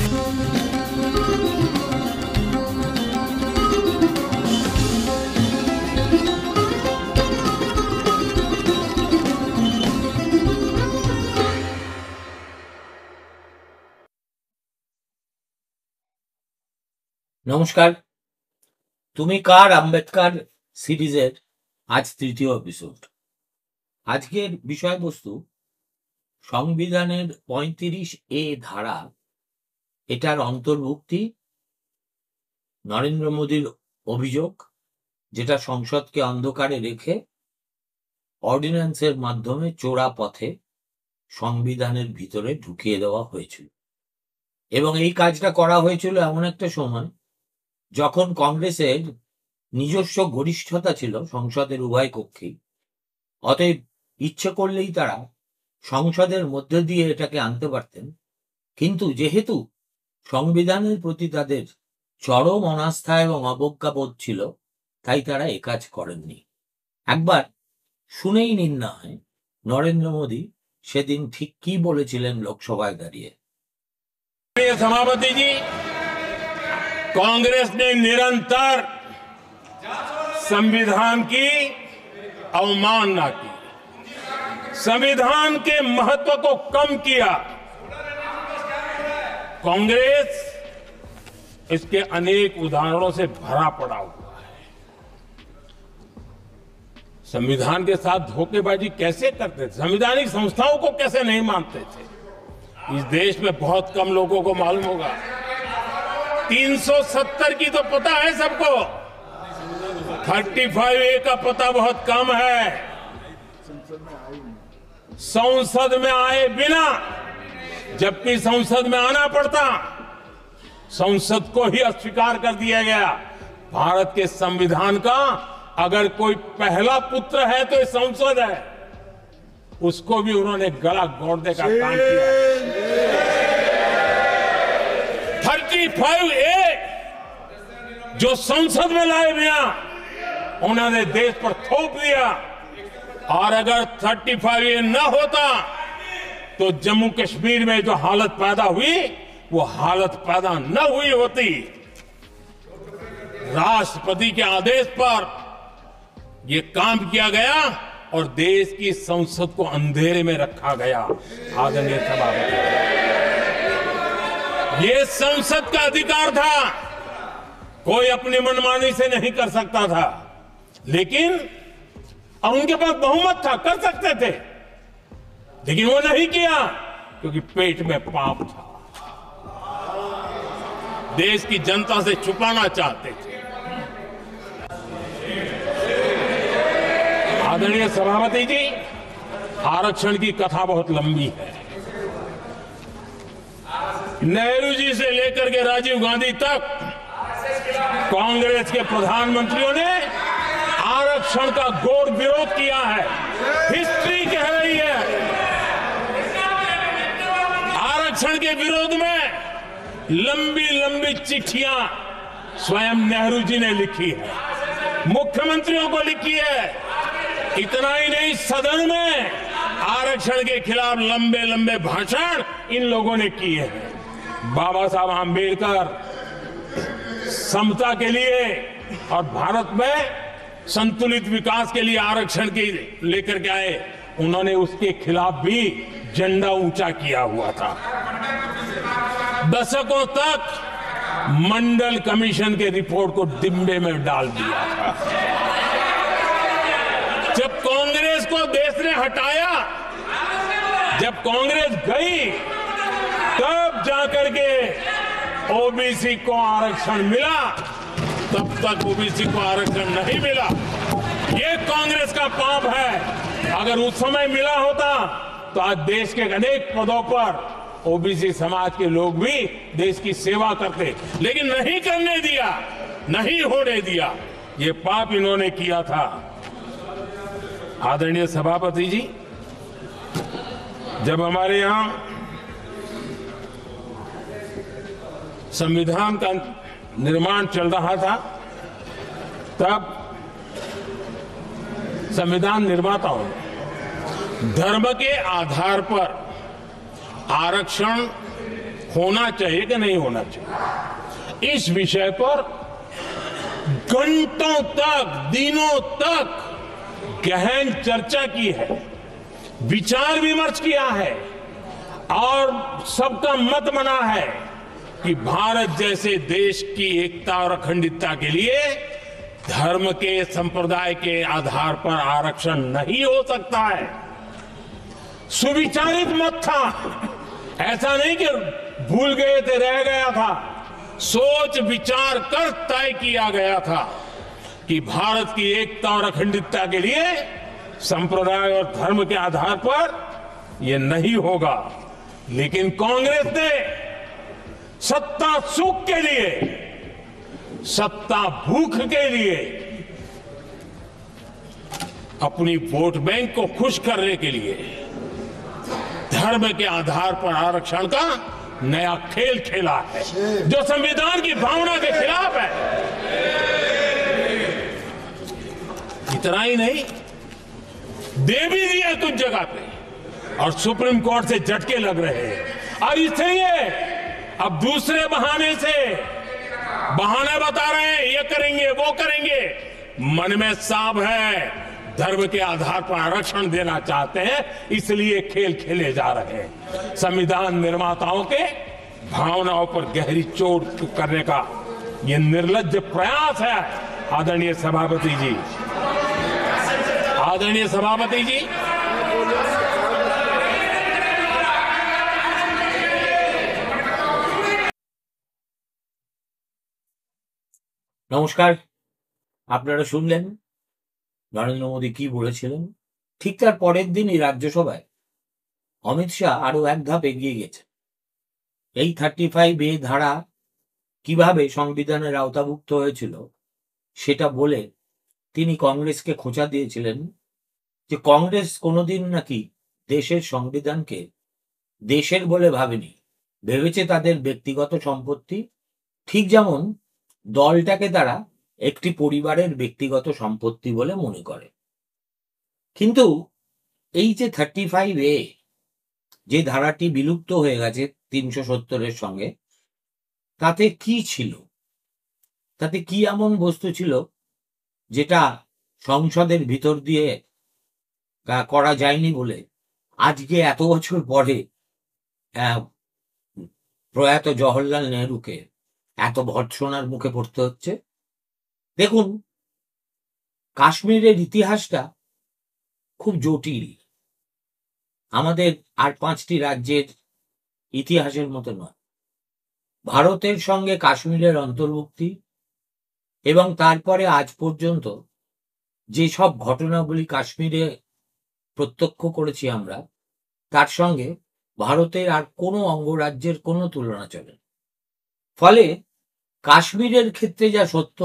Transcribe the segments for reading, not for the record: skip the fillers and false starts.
নমস্কার, তুমি কার আম্বেদকর সিরিজের আজ তৃতীয় এপিসোড। আজকের বিষয়বস্তু সংবিধানের 35A ধারা, এটার অন্তর্ভুক্তি, নরেন্দ্র মোদীর অভিযোগ যেটা সংসদকে অন্ধকারে রেখে অর্ডিন্যান্সের মাধ্যমে চোরা পথে সংবিধানের ভিতরে ঢুকিয়ে দেওয়া হয়েছিল। এবং এই কাজটা করা হয়েছিল এমন একটা সময় যখন কংগ্রেসের নিজস্ব গরিষ্ঠতা ছিল সংসদের উভয় কক্ষেই। অতএব ইচ্ছে করলেই তারা সংসদের মধ্যে দিয়ে এটাকে আনতে পারতেন, কিন্তু যেহেতু সংবিধানের প্রতি তাদের চরম অনাস্থা এবং অবজ্ঞাবোধ ছিল, তাই তারা এ কাজ করেননি। একবার শুনেই নিন না হয় নরেন্দ্র মোদী সেদিন ঠিক কি বলেছিলেন লোকসভায় দাঁড়িয়ে। सभापति जी, कांग्रेस ने निरंतर संविधान की अवमानना की, संविधान के महत्व को कम किया। कांग्रेस इसके अनेक उदाहरणों से भरा पड़ा हुआ है। संविधान के साथ धोखेबाजी कैसे करते थे, संवैधानिक संस्थाओं को कैसे नहीं मानते थे, इस देश में बहुत कम लोगों को मालूम होगा। 370 की तो पता है सबको, 35A का पता बहुत कम है। संसद में आए बिना, जबकि संसद में आना पड़ता, संसद को ही अस्वीकार कर दिया गया। भारत के संविधान का अगर कोई पहला पुत्र है तो ये संसद है, उसको भी उन्होंने गला घोटने का काम किया। 35A जो संसद में लाए बिना उन्होंने देश पर थोप दिया, और अगर 35A न होता तो जम्मू कश्मीर में जो हालत पैदा हुई वो हालत पैदा न हुई होती। राष्ट्रपति के आदेश पर ये काम किया गया और देश की संसद को अंधेरे में रखा गया। आदरणीय सभापति, ये संसद का अधिकार था, कोई अपनी मनमानी से नहीं कर सकता था, लेकिन और उनके पास बहुमत था, कर सकते थे, लेकिन वो नहीं किया क्योंकि पेट में पाप था, देश की जनता से छुपाना चाहते थे। आदरणीय सभापति जी, आरक्षण की कथा बहुत लंबी है। नेहरू जी से लेकर के राजीव गांधी तक कांग्रेस के प्रधानमंत्रियों ने आरक्षण का घोर विरोध किया है। हिस्ट्री कह रही है आरक्षण के विरोध में लंबी लंबी चिट्ठियां स्वयं नेहरू जी ने लिखी है, मुख्यमंत्रियों को लिखी है। इतना ही नहीं, सदन में आरक्षण के खिलाफ लंबे लंबे भाषण इन लोगों ने किए हैं। बाबा साहब आंबेडकर समता के लिए और भारत में संतुलित विकास के लिए आरक्षण की लेकर के आए, उन्होंने उसके खिलाफ भी झंडा ऊंचा किया हुआ था। दशकों तक मंडल कमीशन के रिपोर्ट को डिब्बे में डाल दिया था। जब कांग्रेस को देश ने हटाया, जब कांग्रेस गई, तब जाकर के ओबीसी को आरक्षण मिला, तब तक ओबीसी को आरक्षण नहीं मिला। ये कांग्रेस का पाप है। अगर उस समय मिला होता तो आज देश के अनेक पदों पर ओबीसी समाज के लोग भी देश की सेवा करते, लेकिन नहीं करने दिया, नहीं होने दिया। ये पाप इन्होंने किया था। आदरणीय सभापति जी, जब हमारे यहां संविधान का निर्माण चल रहा था, तब संविधान निर्माताओं ने धर्म के आधार पर आरक्षण होना चाहिए कि नहीं होना चाहिए, इस विषय पर घंटों तक, दिनों तक गहन चर्चा की है, विचार विमर्श किया है और सबका मत बना है कि भारत जैसे देश की एकता और अखंडता के लिए धर्म के, संप्रदाय के आधार पर आरक्षण नहीं हो सकता है। सुविचारित मत था, ऐसा नहीं कि भूल गए थे, रह गया था। सोच विचार कर तय किया गया था कि भारत की एकता और अखंडता के लिए संप्रदाय और धर्म के आधार पर यह नहीं होगा। लेकिन कांग्रेस ने सत्ता सुख के लिए, सत्ता भूख के लिए, अपनी वोट बैंक को खुश करने के लिए धर्म के आधार पर आरक्षण का नया खेल खेला है, जो संविधान की भावना के खिलाफ है। इतना ही नहीं, दे भी दिया कुछ जगह पे और सुप्रीम कोर्ट से झटके लग रहे हैं। और इसलिए अब दूसरे बहाने से बहाने बता रहे हैं, ये करेंगे वो करेंगे। मन में साफ है, धर्म के आधार पर आरक्षण देना चाहते हैं, इसलिए खेल खेले जा रहे हैं। संविधान निर्माताओं के भावनाओं पर गहरी चोट करने का यह निर्लज्ज प्रयास है। आदरणीय सभापति जी, आदरणीय सभापति जी, নমস্কার। আপনারা শুনলেন নরেন্দ্র মোদী কি বলেছিলেন। ঠিক তার পরের দিনই রাজ্যসভায় অমিত শাহ আরো এক ধাপ এগিয়ে গেছে। এই 35A ধারা কিভাবে সংবিধানের আওতাভুক্ত হয়েছিল সেটা বলে তিনি কংগ্রেসকে খোঁচা দিয়েছিলেন যে কংগ্রেস কোনোদিন নাকি দেশের সংবিধানকে দেশের বলে ভাবেনি, ভেবেছে তাদের ব্যক্তিগত সম্পত্তি, ঠিক যেমন দলটাকে তারা একটি পরিবারের ব্যক্তিগত সম্পত্তি বলে মনে করে। কিন্তু এই যে 35A, যে ধারাটি বিলুপ্ত হয়ে গেছে 370-এর সঙ্গে, তাতে কি ছিল, তাতে কি এমন বস্তু ছিল যেটা সংসদের ভিতর দিয়ে করা যায়নি বলে আজকে এত বছর পরে প্রয়াত জওহরলাল নেহরুকে এত ভর্ৎসনার মুখে পড়তে হচ্ছে। দেখুন, কাশ্মীরের ইতিহাসটা খুব জটিল, আমাদের আর 5টি রাজ্যের ইতিহাসের মতো নয়। ভারতের সঙ্গে কাশ্মীরের অন্তর্ভুক্তি এবং তারপরে আজ পর্যন্ত যেসব ঘটনাগুলি কাশ্মীরে প্রত্যক্ষ করেছি আমরা, তার সঙ্গে ভারতের আর কোনো অঙ্গরাজ্যের কোনো তুলনা চলে না। ফলে কাশ্মীরের ক্ষেত্রে যা সত্য,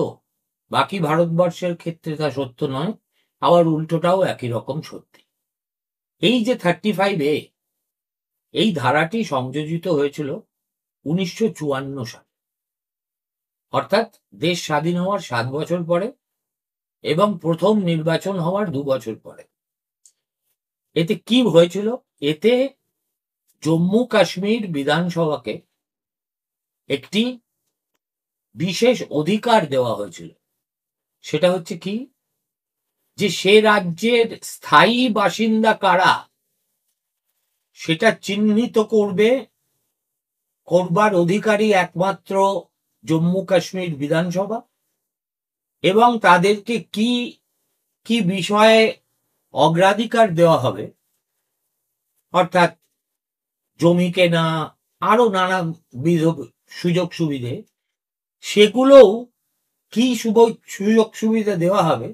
বাকি ভারতবর্ষের ক্ষেত্রে তা সত্য নয়, আবার উল্টোটাও একই রকম সত্যি। এই যে 35A, এই ধারাটি সংযোজিত হয়েছিল 1954 সালে, অর্থাৎ দেশ স্বাধীন হওয়ার 7 বছর পরে এবং প্রথম নির্বাচন হওয়ার 2 বছর পরে। এতে কি হয়েছিল? এতে জম্মু কাশ্মীর বিধানসভাকে একটি বিশেষ অধিকার দেওয়া হয়েছিল। সেটা হচ্ছে কি, যে সে রাজ্যের স্থায়ী বাসিন্দা কারা সেটা চিহ্নিত করবার অধিকারী একমাত্র জম্মু কাশ্মীর বিধানসভা, এবং তাদেরকে কি কি বিষয়ে অগ্রাধিকার দেওয়া হবে, অর্থাৎ জমি কেনা, আরো নানাবিধ সুযোগ সুবিধে, সেগুলোও কি সুযোগ সুবিধা দেওয়া হবে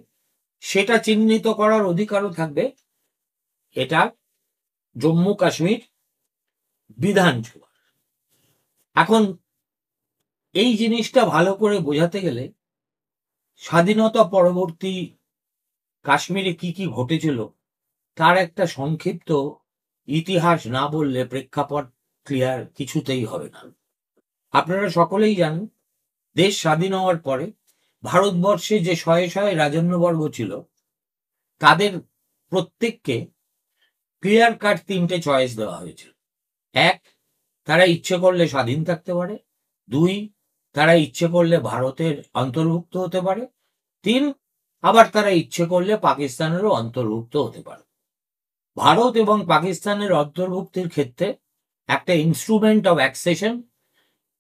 সেটা চিহ্নিত করার অধিকারও থাকবে এটা জম্মু কাশ্মীর বিধানসভা। এখন এই জিনিসটা ভালো করে বোঝাতে গেলে স্বাধীনতা পরবর্তী কাশ্মীরে কি কি ঘটেছিল তার একটা সংক্ষিপ্ত ইতিহাস না বললে প্রেক্ষাপট ক্লিয়ার কিছুতেই হবে না। আপনারা সকলেই জানেন, দেশ স্বাধীন হওয়ার পরে ভারতবর্ষে যে শয়ে শয়ে রাজন্যবর্গ ছিল তাদের প্রত্যেককে ক্লিয়ার কাট 3টে চয়েস দেওয়া হয়েছিল। এক, তারা ইচ্ছে করলে স্বাধীন থাকতে পারে। 2, তারা ইচ্ছে করলে ভারতের অন্তর্ভুক্ত হতে পারে। 3, আবার তারা ইচ্ছে করলে পাকিস্তানেরও অন্তর্ভুক্ত হতে পারে। ভারত এবং পাকিস্তানের অন্তর্ভুক্তির ক্ষেত্রে একটা ইনস্ট্রুমেন্ট অফ অ্যাকসেশন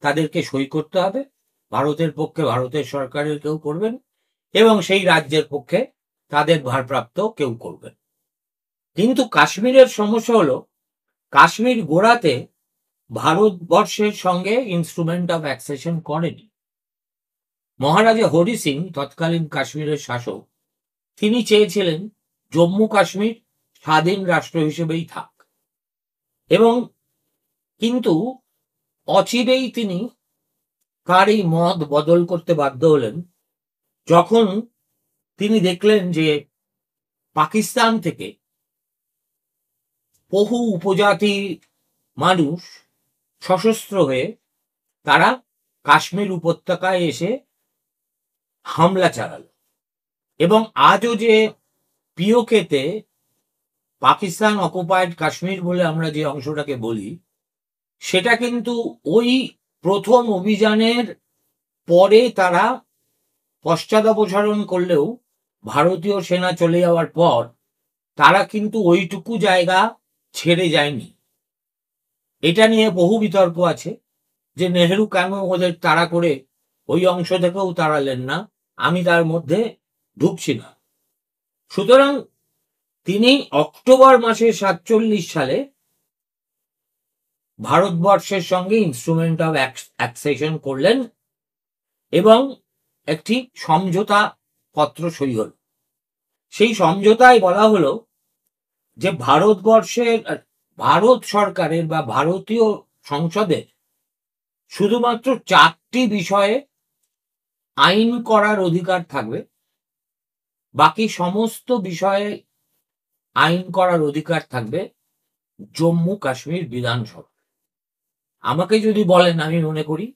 তাদেরকে সই করতে হবে। ভারতের পক্ষে ভারতের সরকারের কেউ করবেন এবং সেই রাজ্যের পক্ষে তাদের ভারপ্রাপ্ত কেউ করবেন। কিন্তু কাশ্মীরের সমস্যা হলো, কাশ্মীর গোড়াতে ভারতবর্ষের সঙ্গে ইনস্ট্রুমেন্ট অফ অ্যাকসেশন করেনি। মহারাজা হরি সিং, তৎকালীন কাশ্মীরের শাসক, তিনি চেয়েছিলেন জম্মু কাশ্মীর স্বাধীন রাষ্ট্র হিসেবেই থাক, এবং কিন্তু অচিরেই তিনি তার এই মত বদল করতে বাধ্য হলেন যখন তিনি দেখলেন যে পাকিস্তান থেকে বহু উপজাতি মানুষ সশস্ত্র হয়ে তারা কাশ্মীর উপত্যকায় এসে হামলা চালাল। এবং আজও যে পিওকেতে পাকিস্তান অকুপায়েড কাশ্মীর বলে আমরা যে অংশটাকে বলি, সেটা কিন্তু ওই প্রথম অভিযানের পরে তারা পশ্চাদপসারণ করলেও ভারতীয় সেনা চলে যাওয়ার পর তারা কিন্তু ওইটুকু জায়গা ছেড়ে যায়নি। এটা নিয়ে বহু বিতর্ক আছে যে নেহেরু কেন ওদের তাড়া করে ওই অংশ থেকেও তাড়ালেন না, আমি তার মধ্যে ঢুকছি না। সুতরাং তিনি অক্টোবর মাসে 47 সালে ভারতবর্ষের সঙ্গে ইনস্ট্রুমেন্ট অফ অ্যাকসেশন করলেন এবং একটি সমঝোতা পত্র সই হল। সেই সমঝোতায় বলা হলো যে ভারত সরকারের বা ভারতীয় সংসদের শুধুমাত্র 4টি বিষয়ে আইন করার অধিকার থাকবে, বাকি সমস্ত বিষয়ে আইন করার অধিকার থাকবে জম্মু কাশ্মীর বিধানসভা। আমাকে যদি বলেন, আমি মনে করি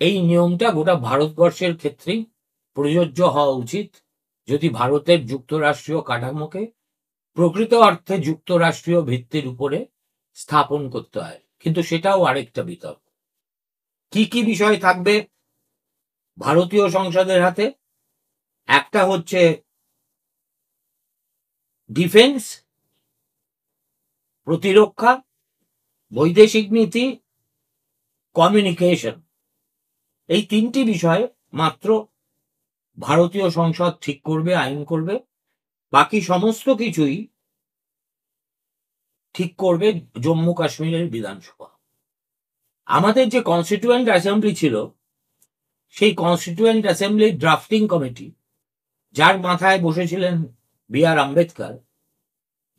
এই নিয়মটা গোটা ভারতবর্ষের ক্ষেত্রেই প্রযোজ্য হওয়া উচিত যদি ভারতের যুক্তরাষ্ট্রীয় কাঠামোকে প্রকৃত অর্থে যুক্তরাষ্ট্রীয় ভিত্তির উপরে স্থাপন করতে হয়। কিন্তু সেটাও আরেকটা বিতর্ক। কি কি বিষয় থাকবে ভারতীয় সংসদের হাতে? একটা হচ্ছে ডিফেন্স, প্রতিরক্ষা, বৈদেশিক নীতি, কমিউনিকেশন। এই 3টি বিষয় মাত্র ভারতীয় সংসদ ঠিক করবে, আইন করবে। বাকি সমস্ত কিছুই ঠিক করবে জম্মু কাশ্মীরের বিধানসভা। আমাদের যে কনস্টিটিউয়েন্ট অ্যাসেম্বলি ছিল, সেই কনস্টিটিউয়েন্ট অ্যাসেম্বলির ড্রাফটিং কমিটি, যার মাথায় বসেছিলেন B.R. আম্বেদকর,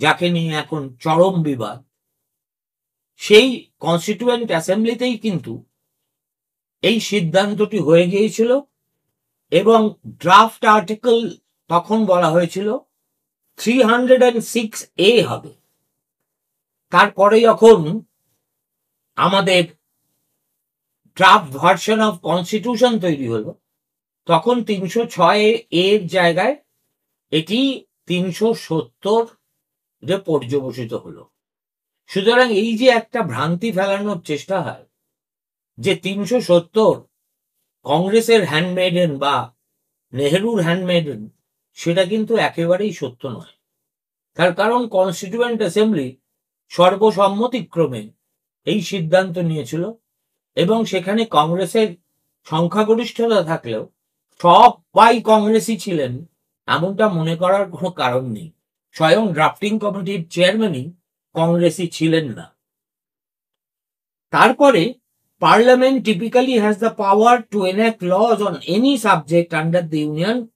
যাকে নিয়ে এখন চরম বিবাদ, সেই কনস্টিটিউয়েন্ট অ্যাসেম্বলিতেই কিন্তু এই সিদ্ধান্তটি হয়ে গিয়েছিল এবং ড্রাফট আর্টিকেল তখন বলা হয়েছিল 306A হবে। তারপরে যখন আমাদের ড্রাফট ভার্সন অফ কনস্টিটিউশন তৈরি হলো, তখন 306A এর জায়গায় এটি 370 পর্যবসিত হলো। সুতরাং এই যে একটা ভ্রান্তি ফেলানোর চেষ্টা হয় যে 370 কংগ্রেসের হ্যান্ডমেডেন বা নেহেরুর হ্যান্ডমেডেন, সেটা কিন্তু একেবারেই সত্য নয়। তার কারণ কনস্টিটিউয়েন্ট অ্যাসেম্বলি সর্বসম্মতিক্রমে এই সিদ্ধান্ত নিয়েছিল এবং সেখানে কংগ্রেসের সংখ্যাগরিষ্ঠতা থাকলেও সবাই কংগ্রেসই ছিলেন এমনটা মনে করার কোনো কারণ নেই। স্বয়ং ড্রাফটিং কমিটির চেয়ারম্যানই কংগ্রেসই ছিলেন না। তারপরে Parliament typically has the power to enact laws on any subject under the Union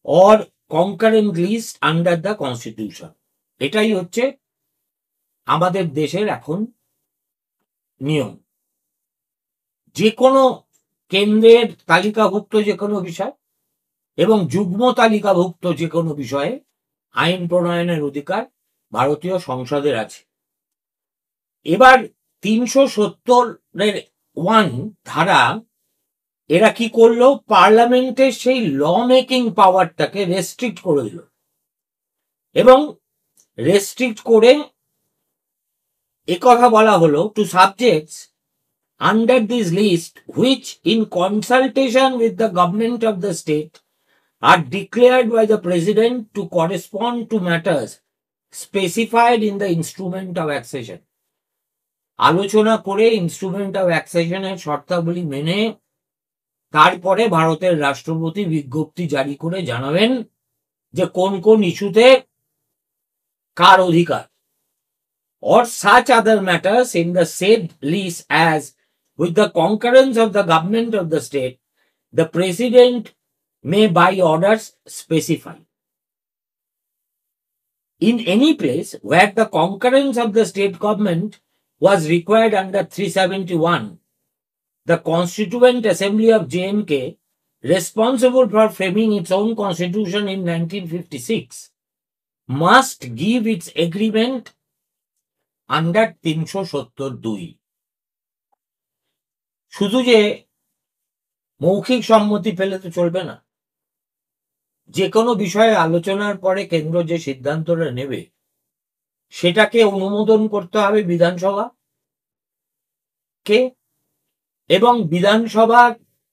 or concurrent list under the Constitution. এটাই হচ্ছে আমাদের দেশের এখন নিয়ম। যে কোনো কেন্দ্রের তালিকাভুক্ত যে কোনো বিষয় এবং যুগ্ম তালিকাভুক্ত যে কোনো বিষয়ে আইন প্রণয়নের অধিকার ভারতীয় সংসদের আছে। এবার 370(1) ধারা এরা কি করলো, পার্লামেন্টের সেই ল মেকিং পাওয়ারটাকে রেস্ট্রিক্ট করে দিল এবং রেস্ট্রিক্ট করে একথা বলা হলো, two subjects under this list which in consultation with the government of the state are declared by the president to correspond to matters specified in the instrument of accession. আলোচনা করে instrument of অ্যাক্সেশনের শর্তাবলী মেনে তারপরে ভারতের রাষ্ট্রপতি বিজ্ঞপ্তি জারি করে জানাবেন যে কোন কোন ইস্যুতে কার অধিকার, or such other matters in the said list as, with the concurrence of the government of the state, the president may by orders specify. In any place where the concurrence of the state government was required under 371, the Constituent Assembly of JMK, responsible for framing its own constitution in 1956, must give its agreement under 372. শুধু যে মৌখিক সম্মতি পেলে তো চলবে না, যে কোনো বিষয়ে আলোচনার পরে কেন্দ্র যে সিদ্ধান্তটা নেবে সেটাকে অনুমোদন করতে হবে বিধানসভাকে, এবং বিধানসভা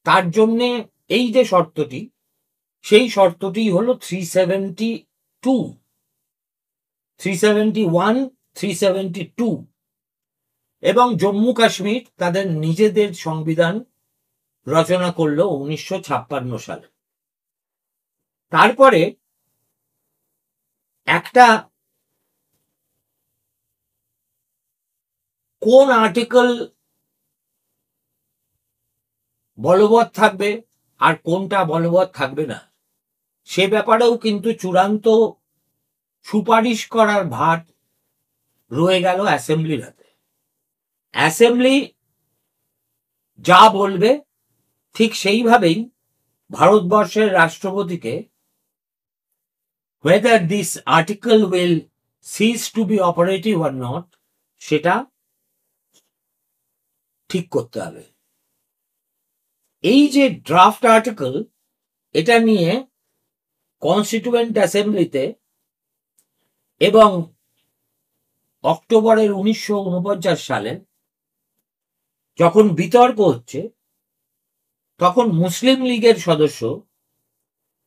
তার জন্যে এই যে শর্তটি, সেই শর্তটি হলো 372, 371, 372। এবং জম্মু কাশ্মীর তাদের নিজেদের সংবিধান রচনা করলো 1956 সালে। তারপরে একটা কোন আর্টিকেল বলবৎ থাকবে আর কোনটা বলবৎ থাকবে না, সে ব্যাপারেও কিন্তু চূড়ান্ত সুপারিশ করার ভার রয়ে গেল অ্যাসেম্বলির হাতে। অ্যাসেম্বলি যা বলবে ঠিক সেইভাবেই ভারতবর্ষের রাষ্ট্রপতিকে whether this article will cease to be operative or not সেটা ঠিক করতে হবে। এই যে ড্রাফট আর্টিকেল, এটা নিয়ে কনস্টিটিউয়েন্ট অ্যাসেম্বলিতে এবং অক্টোবরের 1949 সালে যখন বিতর্ক হচ্ছে, তখন মুসলিম লীগের সদস্য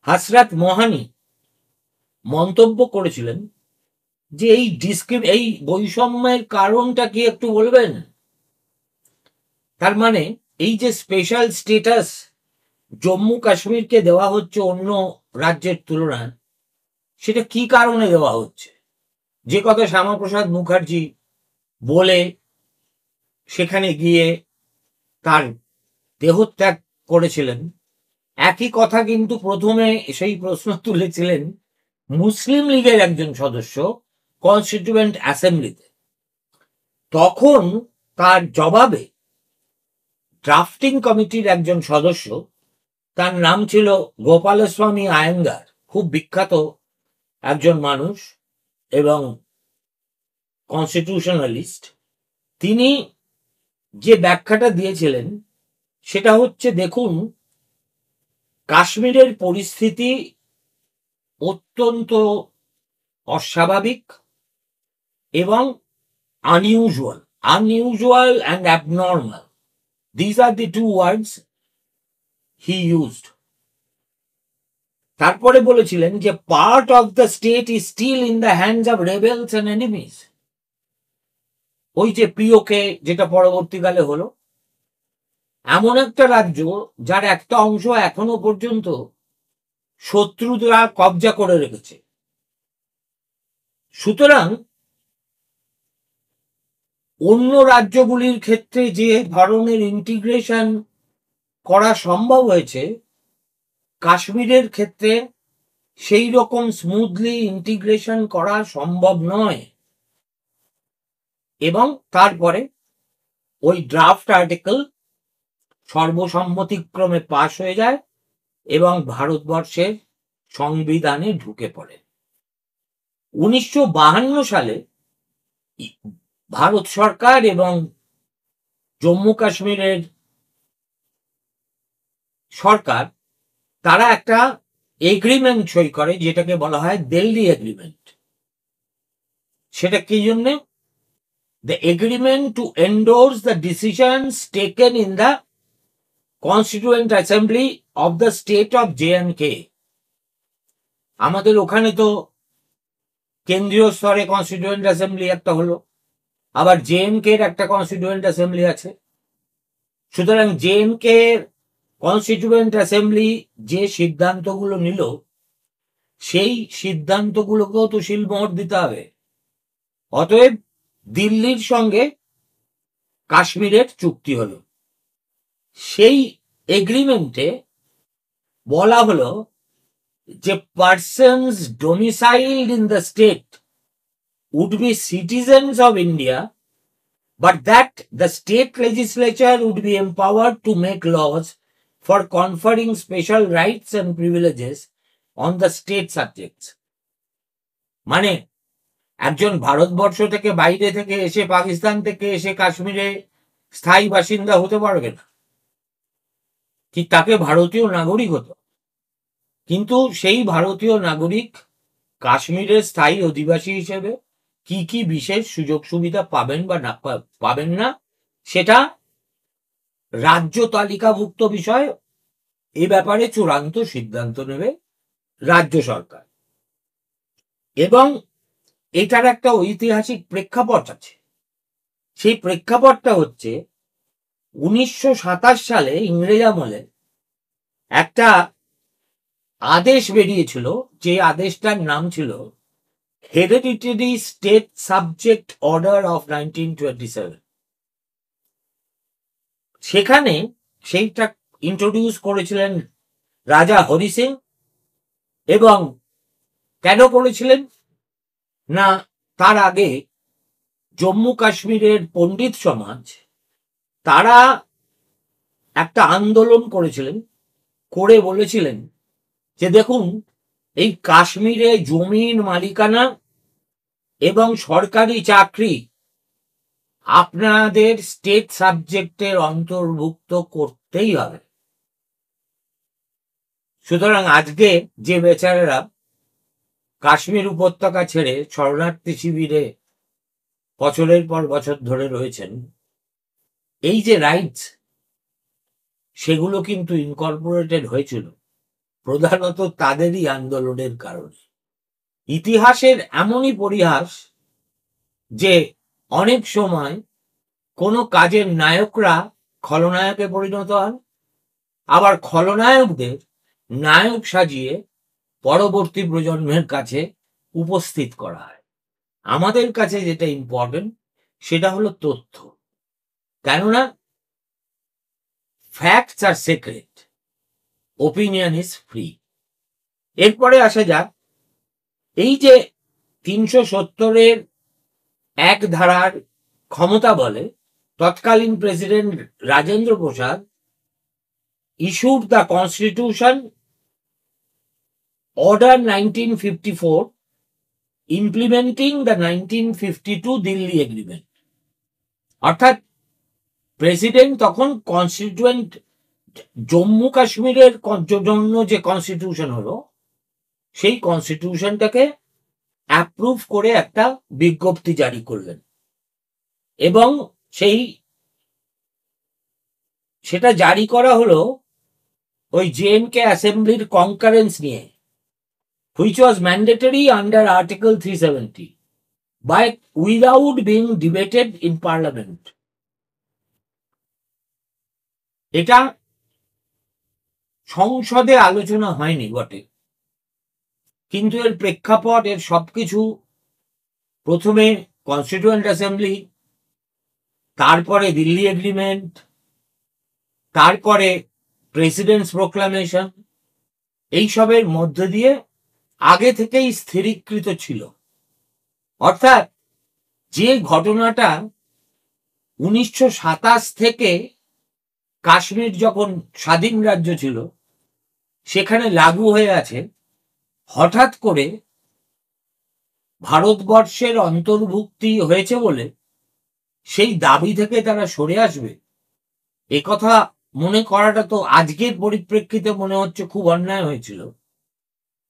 হাসরাত মোহানি মন্তব্য করেছিলেন যে এই বৈষম্যের কারণটা কি একটু বলবেন? তার মানে এই যে স্পেশাল স্ট্যাটাস জম্মু কাশ্মীরকে দেওয়া হচ্ছে অন্য রাজ্যের তুলনায়, সেটা কি কারণে দেওয়া হচ্ছে? যে কথা শ্যামাপ্রসাদ মুখার্জি বলে সেখানে গিয়ে তার দেহত্যাগ করেছিলেন, একই কথা কিন্তু প্রথমে সেই প্রশ্ন তুলেছিলেন মুসলিম লীগের একজন সদস্য কনস্টিটিউয়েন্ট অ্যাসেম্বলিতে। তখন তার জবাবে ড্রাফটিং কমিটির একজন সদস্য, তার নাম ছিল গোপালস্বামী আয়েঙ্গার, খুব বিখ্যাত একজন মানুষ এবং কনস্টিটিউশনালিস্ট, তিনি যে ব্যাখ্যাটা দিয়েছিলেন সেটা হচ্ছে, দেখুন, কাশ্মীরের পরিস্থিতি অত্যন্ত অস্বাভাবিক এবং unusual and abnormal. These are the two words he used. তারপরে বলেছিলেন যে part of the state is still in the hands of rebels and enemies. ওই যে পিওকে যেটা পরবর্তীকালে হলো, এমন একটা রাজ্য যার একটা অংশ এখনো পর্যন্ত শত্রুরা কবজা করে রেখেছে। সুতরাং অন্য রাজ্যগুলির ক্ষেত্রে যে ধরনের ইন্টিগ্রেশন করা সম্ভব হয়েছে, কাশ্মীরের ক্ষেত্রে সেই রকম স্মুথলি ইন্টিগ্রেশন করা সম্ভব নয়। এবং তারপরে ওই ড্রাফট আর্টিকেল সর্বসম্মতিক্রমে পাশ হয়ে যায় এবং ভারতবর্ষের সংবিধানে ঢুকে পড়ে। 1952 সালে ভারত সরকার এবং জম্মু কাশ্মীরের সরকার তারা একটা এগ্রিমেন্ট সই করে, যেটাকে বলা হয় দিল্লি এগ্রিমেন্ট। সেটা কি জন্যে? the agreement to endorse the decisions taken in the Constituent Assembly of the state of J&K. আমাদের ওখানে তো কেন্দ্রীয় স্তরে কনস্টিটিউয়েন্ট অ্যাসেম্বলি একটা হলো, আবার জেএনকে এর একটা কনস্টিটিউয়েন্ট অ্যাসেম্বলি আছে। সুতরাং জেএনকে এর কনস্টিটিউয়েন্ট অ্যাসেম্বলি যে সিদ্ধান্তগুলো নিল, সেই সিদ্ধান্তগুলোকেও তো শিলমোহর দিতে হবে। অতএব দিল্লির সঙ্গে কাশ্মীরের চুক্তি হলো। সেই এগ্রিমেন্টে বলা হলো যে persons domiciled in the state would be citizens of India, but that the state legislature would be empowered to make laws for conferring special rights and privileges on the state subjects. মানে একজন ভারতবর্ষ থেকে বাইরে থেকে এসে, পাকিস্তান থেকে এসে কাশ্মীরে স্থায়ী বাসিন্দা হতে পারবে না, কি তাকে ভারতীয় নাগরিক হতো। কিন্তু সেই ভারতীয় নাগরিক কাশ্মীরের স্থায়ী অধিবাসী হিসেবে কি কি বিশেষ সুযোগ সুবিধা পাবেন বা না পাবেন না, সেটা রাজ্য তালিকাভুক্ত বিষয়। এ ব্যাপারে চূড়ান্ত সিদ্ধান্ত নেবে রাজ্য সরকার। এবং এটার একটা ঐতিহাসিক প্রেক্ষাপট আছে। সেই প্রেক্ষাপটটা হচ্ছে 1927 সালে ইংরেজ আমলে একটা আদেশ বেরিয়েছিল, যে আদেশটার নাম ছিল hereditary state subject order of 1927। সেখানে সেইটা ইন্ট্রোডিউস করেছিলেন রাজা হরি সিং। এবং কেন করেছিলেন না, তার আগে জম্মু কাশ্মীরের পণ্ডিত সমাজ তারা একটা আন্দোলন করেছিলেন, করে বলেছিলেন যে দেখুন, এই কাশ্মীরে জমির মালিকানা এবং সরকারি চাকরি আপনাদের স্টেট সাবজেক্টের অন্তর্ভুক্ত করতেই হবে। সুতরাং আজকে যে বেচারারা কাশ্মীর উপত্যকা ছেড়ে শরণার্থী শিবিরে বছরের পর বছর ধরে রয়েছেন, এই যে রাইটস, সেগুলো কিন্তু ইনকর্পোরেটেড হয়েছিল প্রধানত তাদেরই আন্দোলনের কারণে। ইতিহাসের এমনই পরিহাস যে অনেক সময় কোনো কাজের নায়করা খলনায়কে পরিণত হন, আবার খলনায়কদের নায়ক সাজিয়ে পরবর্তী প্রজন্মের কাছে উপস্থিত করা হয়। আমাদের কাছে যেটা ইম্পর্টেন্ট সেটা হলো তথ্য, কেননা ফ্যাক্টস আর সিক্রেট, ওপিনিয়ন ইজ ফ্রি। এরপরে আসা যাক, এই যে 370-এর এক ধারার ক্ষমতা বলে তৎকালীন president Rajendra Prasad issued the Constitution Order 1954 implementing the 1952 Delhi agreement. অর্থাৎ প্রেসিডেন্ট তখন কনস্টিটিউয়েন্ট জম্মু কাশ্মীরের জন্য যে কনস্টিটিউশন হলো, সেই কনস্টিটিউশনটাকে অ্যাপ্রুভ করে একটা বিজ্ঞপ্তি জারি করলেন। এবং সেটা জারি করা হলো ওই জেএনকে অ্যাসেম্বলির কনকারেন্স নিয়ে, which was mandatory under Article 370 without being debated in Parliament. এটা সংসদে আলোচনা হয়নি বটে, কিন্তু এর প্রেক্ষাপট, এর সবকিছু প্রথমে কনস্টিটিউয়েন্ট অ্যাসেম্বলি, তারপরে দিল্লি এগ্রিমেন্ট, তারপরে প্রেসিডেন্টস প্রোক্লামেশন, এইসবের মধ্য দিয়ে আগে থেকেই স্থিরীকৃত ছিল। অর্থাৎ যে ঘটনাটা 1927 থেকে কাশ্মীর যখন স্বাধীন রাজ্য ছিল সেখানে লাগু হয়ে আছে, হঠাৎ করে ভারতবর্ষের অন্তর্ভুক্তি হয়েছে বলে সেই দাবি থেকে তারা সরে আসবে, একথা মনে করাটা তো আজকের পরিপ্রেক্ষিতে মনে হচ্ছে খুব অন্যায় হয়েছিল।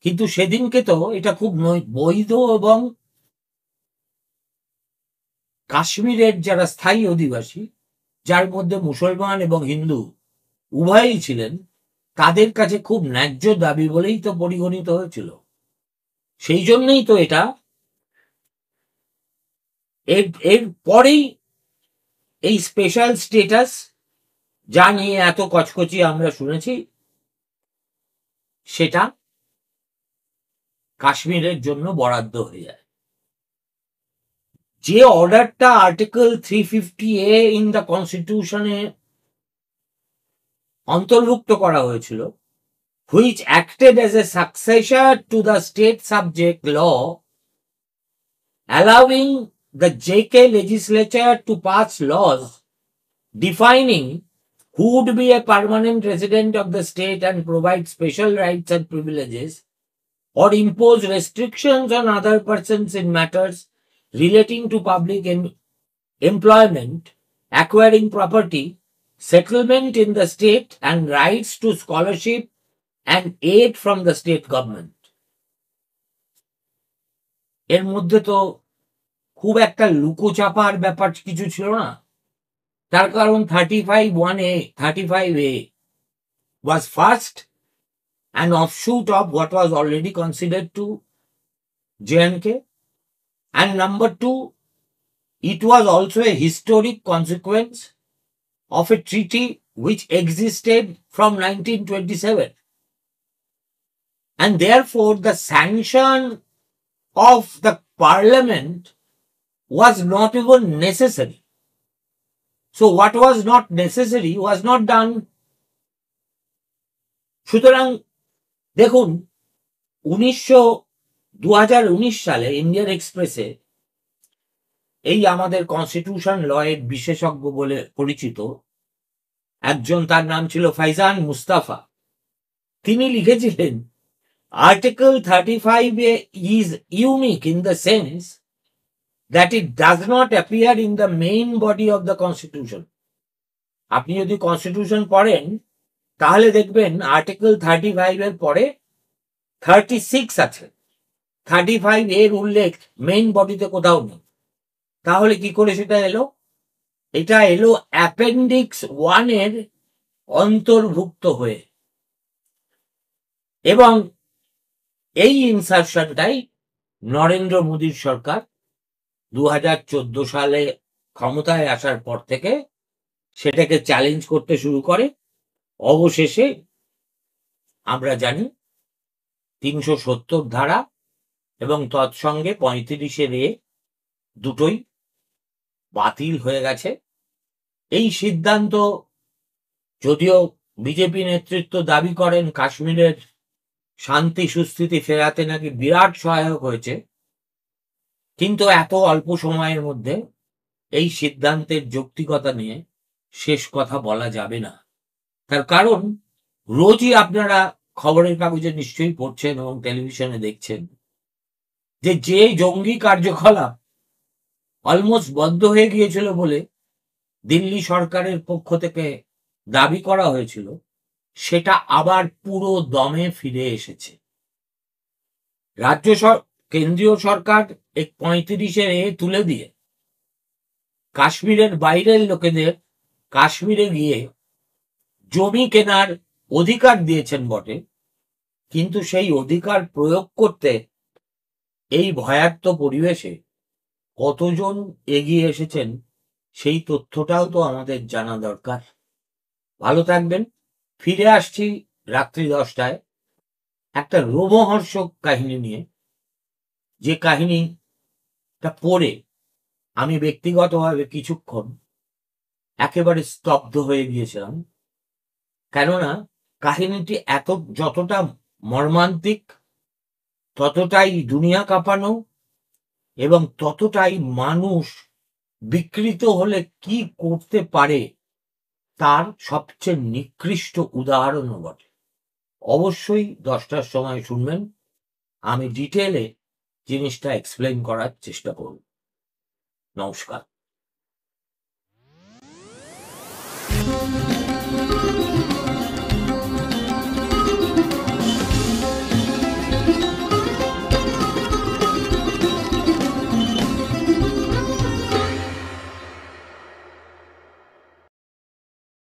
কিন্তু সেদিনকে তো এটা খুব বৈধ এবং কাশ্মীরের যারা স্থায়ী অধিবাসী, যার মধ্যে মুসলমান এবং হিন্দু উভয়ই ছিলেন, তাদের কাছে খুব ন্যায্য দাবি বলেই তো পরিগণিত হয়েছিল। সেই জন্যই তো এটা এর পরেই এই স্পেশাল স্টেটাস, যা নিয়ে এত কচকচি আমরা শুনেছি, সেটা কাশ্মীরের জন্য বরাদ্দ হয়ে যায়। যে অর্ডারটা আর্টিকেল 350A ইন দ্য কনস্টিটিউশনে অন্তর্ভুক্ত করা হয়েছিল, which acted as a successor to the state subject law, allowing the JK legislature to pass laws defining who would be a permanent resident of the state and provide special rights and privileges, or impose restrictions on other persons in matters relating to public employment, acquiring property, settlement in the state, and rights to scholarship and aid from the state government. এর মধ্যে তো খুব একটা লুকোচাপার ব্যাপার কিছু ছিল না। তার কারণ 35A was first an offshoot of what was already considered to J&K, and number two, it was also a historic consequence of a treaty which existed from 1927, and therefore the sanction of the parliament was not even necessary. So what was not necessary was not done. সুতরাং দেখুন, 2019 সালে Indian এক্সপ্রেসে এই আমাদের constitution ল এর বিশেষজ্ঞ বলে পরিচিত একজন, তার নাম ছিল ফাইজান মুস্তাফা, তিনি লিখেছিলেন, article 35A is unique in the sense that it does not appear in the main body of the constitution. আপনি যদি কনস্টিটিউশন পড়েন তাহলে দেখবেন আর্টিকেল 35 এর পরে 36 আছে, 35 এর উল্লেখ মেইন বডিতে কোথাও নেই। তাহলে কি করে সেটা এলো? এটা এলো অ্যাপেন্ডিক্স 1 এর অন্তর্ভুক্ত হয়ে, এবং এই ইনসারশনটাই নরেন্দ্র মোদীর সরকার 2014 সালে ক্ষমতায় আসার পর থেকে সেটাকে চ্যালেঞ্জ করতে শুরু করে। অবশেষে আমরা জানি 370 ধারা এবং তৎসঙ্গে 35A দুটোই বাতিল হয়ে গেছে। এই সিদ্ধান্ত যদিও বিজেপি নেতৃত্ব দাবি করেন কাশ্মীরের শান্তি সুস্থিতি ফেরাতে নাকি বিরাট সহায়ক হয়েছে, কিন্তু এত অল্প সময়ের মধ্যে এই সিদ্ধান্তের যৌক্তিকতা নিয়ে শেষ কথা বলা যাবে না। তার কারণ রোজই আপনারা খবরের কাগজে নিশ্চয়ই পড়ছেন এবং টেলিভিশনে দেখছেন যে জঙ্গি কার্যকলাপ অলমোস্ট বন্ধ হয়ে গিয়েছিল বলে দিল্লি সরকারের পক্ষ থেকে দাবি করা হয়েছিল, সেটা আবার পুরো দমে ফিরে এসেছে। কেন্দ্রীয় সরকার 35A তুলে দিয়ে কাশ্মীরের বাইরের লোকেদের কাশ্মীরে গিয়ে জমি কেনার অধিকার দিয়েছেন বটে, কিন্তু সেই অধিকার প্রয়োগ করতে এই ভয়ার্ত পরিবেশে কতজন এগিয়ে এসেছেন সেই তথ্যটাও তো আমাদের জানা দরকার। ভালো থাকবেন। ফিরে আসছি রাত্রি 10টায় একটা রোমহর্ষক কাহিনী নিয়ে, যে কাহিনীটা পড়ে আমি ব্যক্তিগতভাবে কিছুক্ষণ একেবারে স্তব্ধ হয়ে গিয়েছিলাম। কেননা কাহিনীটি যতটা মর্মান্তিক, ততটাই দুনিয়া কাঁপানো এবং ততটাই মানুষ বিকৃত হলে কি করতে পারে তার সবচেয়ে নিকৃষ্ট উদাহরণও বটে। অবশ্যই 10টার সময় শুনবেন, আমি ডিটেলে জিনিসটা এক্সপ্লেন করার চেষ্টা করব। নমস্কার।